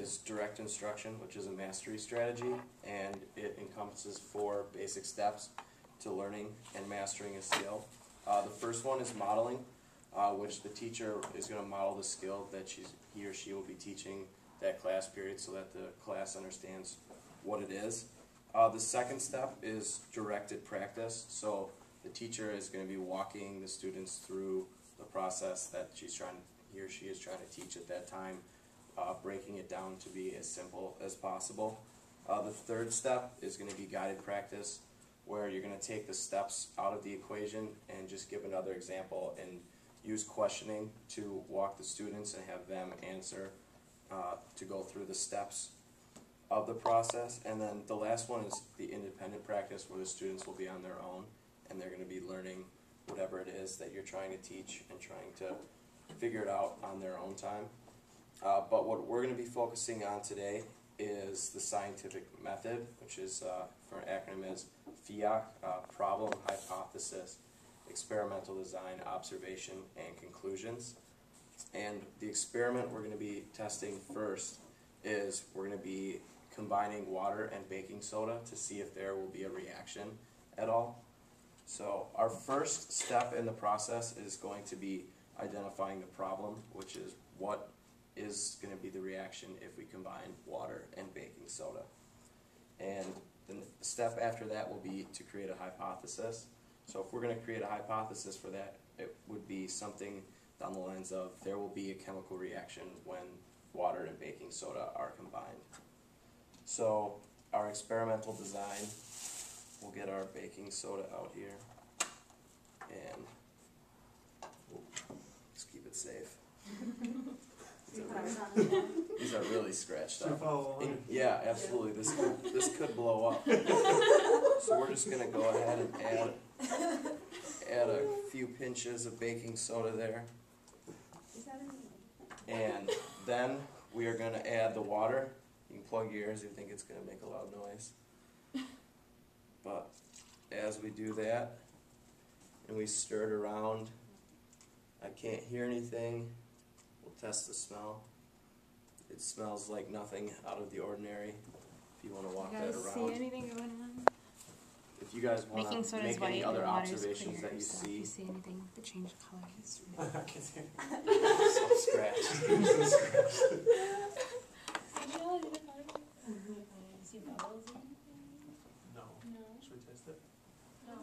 is direct instruction, which is a mastery strategy, and it encompasses 4 basic steps to learning and mastering a skill. The first one is modeling, which the teacher is going to model the skill that he or she will be teaching that class period so that the class understands what it is. The second step is directed practice, so the teacher is going to be walking the students through the process that he or she is trying to teach at that time, breaking it down to be as simple as possible. The third step is going to be guided practice, where you're going to take the steps out of the equation and just give another example and use questioning to walk the students and have them answer to go through the steps of the process. And then the last one is the independent practice, where the students will be on their own and they're going to be learning whatever it is that you're trying to teach and trying to figure it out on their own time. But what we're going to be focusing on today is the scientific method, which is, for an acronym, is FIAC, problem, hypothesis, experimental design, observation, and conclusions. And the experiment we're going to be testing first is we're going to be combining water and baking soda to see if there will be a reaction at all. So our first step in the process is going to be identifying the problem, which is what is going to be the reaction if we combine water and baking soda. And the step after that will be to create a hypothesis. So if we're going to create a hypothesis for that, it would be something down the lines of there will be a chemical reaction when water and baking soda are combined. So our experimental design, we'll get our baking soda out here and we'll just keep it safe. These are really scratched up. Yeah, absolutely. This could blow up. So we're just going to go ahead and add a few pinches of baking soda there. And then we are going to add the water. You can plug your ears if you think it's going to make a loud noise. But as we do that, and we stir it around, I can't hear anything. We'll test the smell. It smells like nothing out of the ordinary. If you want to walk that around. See anything going on? If you guys want to make any other observations that you so see. If you see anything to change the color. I can see it. So scratched. See bubbles in it? No. No. Should we taste it? No.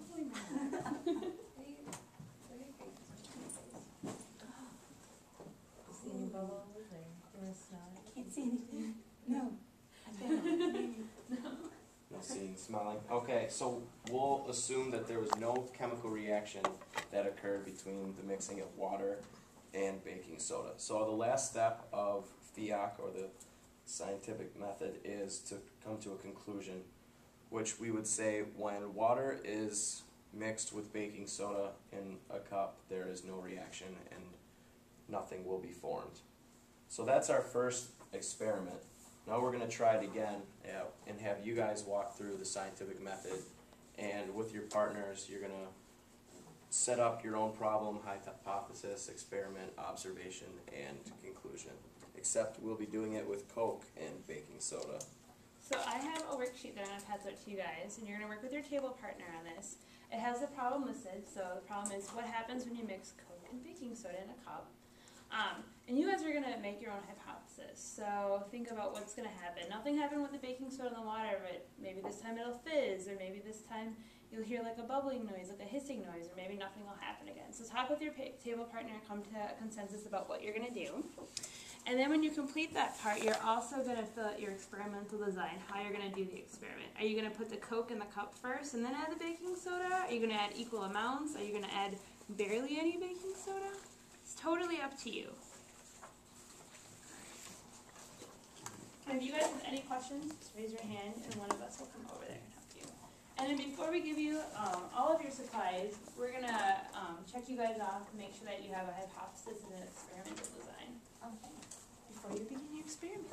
See any bubbles or a smell? Can't see anything. No. No seeing, smelling. Okay, so we'll assume that there was no chemical reaction that occurred between the mixing of water and baking soda. So the last step of FIAC, or the scientific method, is to come to a conclusion, which we would say when water is mixed with baking soda in a cup, there is no reaction and nothing will be formed. So that's our first experiment. Now we're going to try it again and have you guys walk through the scientific method, and with your partners you're going to set up your own problem, hypothesis, experiment, observation, and conclusion. Except we'll be doing it with Coke and baking soda. So I have a worksheet that I'm going to pass out to you guys, and you're going to work with your table partner on this. It has the problem listed, so the problem is what happens when you mix Coke and baking soda in a cup. And you guys are going to make your own hypothesis. So think about what's going to happen. Nothing happened with the baking soda and the water, but maybe this time it'll fizz, or maybe this time you'll hear like a bubbling noise, like a hissing noise, or maybe nothing will happen again. So talk with your table partner and come to a consensus about what you're going to do. And then when you complete that part, you're also going to fill out your experimental design, how you're going to do the experiment. Are you going to put the Coke in the cup first and then add the baking soda? Are you going to add equal amounts? Are you going to add barely any baking soda? It's totally up to you. If you guys have any questions, just raise your hand and one of us will come over there and help you. And then before we give you all of your supplies, we're going to check you guys off to make sure that you have a hypothesis and an experimental design. Okay. Before you begin your experiment.